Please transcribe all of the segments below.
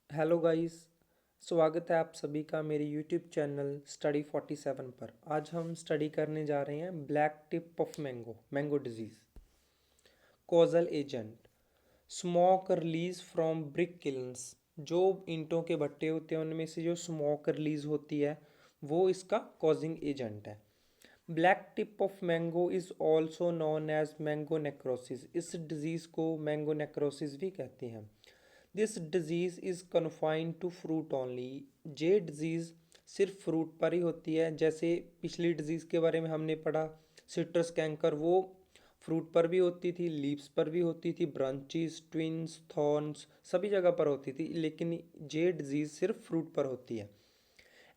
Hello guys. स्वागत है आप सभी का मेरे यूट्यूब चैनल स्टडी 47 पर। आज हम स्टडी करने जा रहे हैं black tip of mango disease. Causal agent, smoke release from brick kilns. जो ईंटों के भट्टे होते हैं उनमें से जो स्मोक रिलीज होती है वो इसका कॉजिंग एजेंट है। Black tip of mango is also known as mango necrosis. इस डिजीज़ को मैंगो नेक्रोसिस भी कहते हैं। This disease is confined to fruit only. ये डिजीज़ सिर्फ फ्रूट पर ही होती है। जैसे पिछली डिजीज़ के बारे में हमने पढ़ा, सिट्रस कैंकर, वो फ्रूट पर भी होती थी, लीव्स पर भी होती थी, ब्रांचेस, ट्विंस, थॉर्न्स, सभी जगह पर होती थी, लेकिन ये डिजीज़ सिर्फ फ्रूट पर होती है।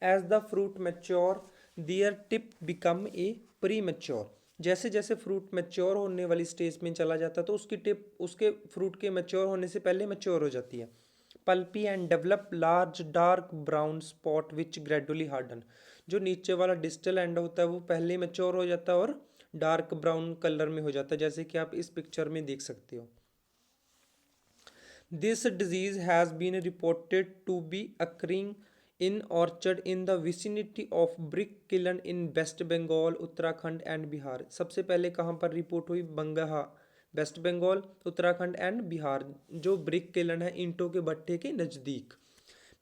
As the fruit mature their tip become a premature. जैसे जैसे फ्रूट मैच्योर होने वाली स्टेज में चला जाता है तो उसकी टिप उसके फ्रूट के मैच्योर होने से पहले मैच्योर हो जाती है। Pulpy and develop large dark brown spot which gradually harden. जो नीचे वाला डिस्टल एंड होता है वो पहले मैच्योर हो जाता है और डार्क ब्राउन कलर में हो जाता है, जैसे कि आप इस पिक्चर में देख सकते हो। This disease has been reported to be occurring in orchard in the vicinity of brick kiln in West Bengal, Uttarakhand and Bihar. सबसे पहले कहाँ पर रिपोर्ट हुई? बंगाहा, वेस्ट बंगाल, उत्तराखंड एंड बिहार। जो ब्रिक किलन है ईंटों के भट्टे के नज़दीक।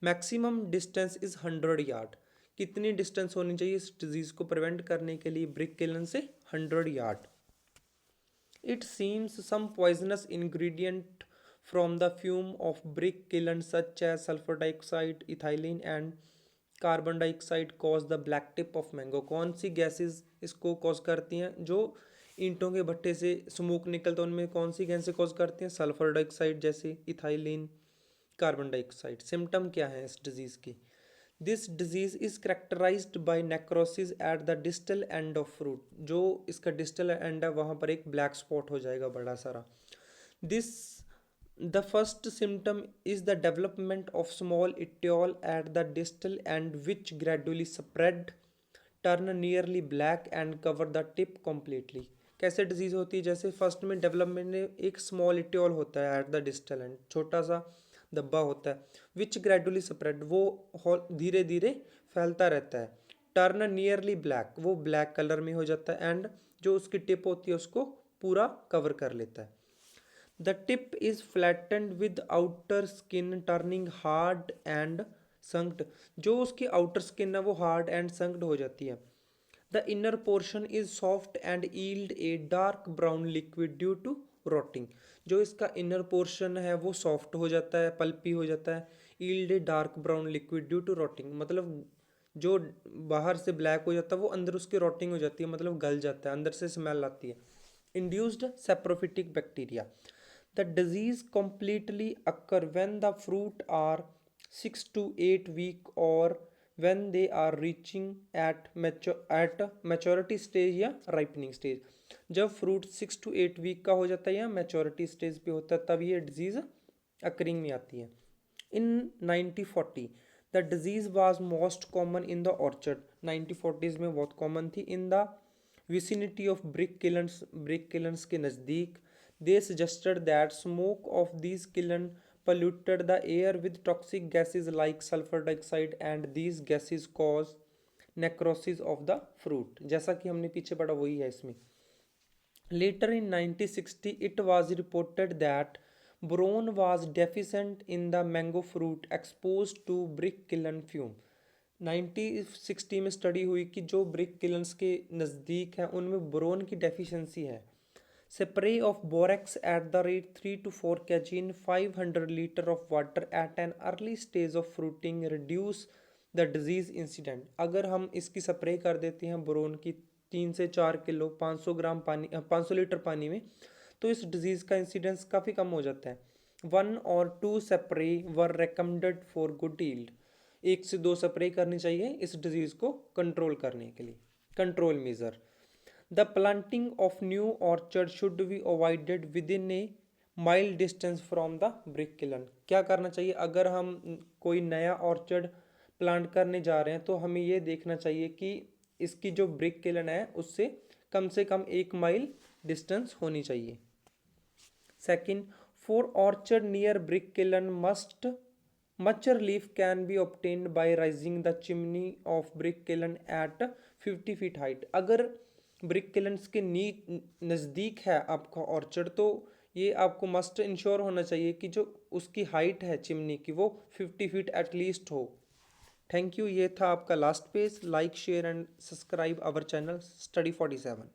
Maximum distance is 100 yard. कितनी डिस्टेंस होनी चाहिए इस डिजीज़ को प्रिवेंट करने के लिए ब्रिक किलन से? 100 yard. It seems some poisonous ingredient from the fume of brick kilns such as sulfur dioxide, ethylene and carbon dioxide cause the black tip of mango. कौन सी gases इसको cause करती हैं? जो ईंटों के भट्टे से स्मोक निकलता है उनमें कौन सी गैसें कॉज करती हैं? सल्फर डाइऑक्साइड जैसे इथाइलिन, कार्बन डाइऑक्साइड। सिम्टम क्या है इस डिजीज़ की? This disease is characterised by necrosis at the distal end of fruit. जो इसका डिस्टल एंड है वहाँ पर एक ब्लैक स्पॉट हो जाएगा बड़ा सारा। This the first symptom is the development of small etiolated at the distal end which gradually spread, turn nearly black and cover the tip completely. कैसे डिजीज़ होती है? जैसे फर्स्ट में डेवलपमेंट में एक स्मॉल इट्योल होता है एट द डिस्टल एंड, छोटा सा धब्बा होता है। विच ग्रेजुअली स्प्रेड, वो धीरे धीरे फैलता रहता है। टर्न नियरली ब्लैक, वो ब्लैक कलर में हो जाता है एंड जो उसकी टिप होती है उसको पूरा कवर कर लेता है। The tip is flattened with outer skin turning hard and sunk. जो उसकी आउटर स्किन है वो हार्ड एंड संक्ड हो जाती है। The inner portion is soft and yield a dark brown liquid due to rotting. जो इसका इनर पोर्शन है वो सॉफ्ट हो जाता है, पल्पी हो जाता है। Yield a dark brown liquid due to rotting, मतलब जो बाहर से ब्लैक हो जाता है वो अंदर उसकी रोटिंग हो जाती है, मतलब गल जाता है, अंदर से स्मेल आती है। Induced saprophytic bacteria. The disease completely occur when the fruit are 6 to 8 week or when they are reaching at maturity stage या ripening stage। जब फ्रूट 6 to 8 वीक का हो जाता है या मैच्योरिटी स्टेज पे होता है तब ये डिजीज़ अकरिंग में आती है। In 1940 the disease was most common in the orchard. 1940s में बहुत कॉमन थी। In the vicinity of brick kilns के नज़दीक। They suggested that smoke of these kiln polluted the air with toxic gases like sulfur dioxide and these gases cause necrosis of the fruit। जैसा कि हमने पीछे पढ़ा वही है इसमें। Later in 1960 it was reported that boron was deficient in the mango fruit exposed to brick kiln fume। 1960 में study हुई कि जो ब्रिक किलन्स के नज़दीक हैं उनमें बोरोन की डेफिशिएंसी है। Spray of borax at the rate 3 to 4 kg in 500 liter of water at an early stage of fruiting reduce the disease incident। अगर हम इसकी स्प्रे कर देते हैं बोरोन की 3 से 4 किलो 500 ग्राम पानी 500 लीटर पानी में तो इस डिजीज़ का इंसिडेंस काफ़ी कम हो जाता है। 1 or 2 spray were recommended for good yield. 1 से 2 स्प्रे करनी चाहिए इस डिजीज़ को कंट्रोल करने के लिए। Control measure, the planting of new orchard should be avoided with in A mile distance from the brick kiln. क्या करना चाहिए? अगर हम कोई नया ऑर्चर्ड प्लांट करने जा रहे हैं तो हमें ये देखना चाहिए कि इसकी जो ब्रिक किलन है उससे कम 1 माइल डिस्टेंस होनी चाहिए। Second, for orchard near brick kiln Much relief can be obtained by raising the chimney of brick kiln at 50 feet height. अगर ब्रिक किलन्स के नज़दीक है आपका ऑर्चर्ड, तो ये आपको मस्ट इंश्योर होना चाहिए कि जो उसकी हाइट है चिमनी की वो 50 फीट एटलीस्ट हो। Thank you. ये था आपका last page. Like share and subscribe our channel study 47।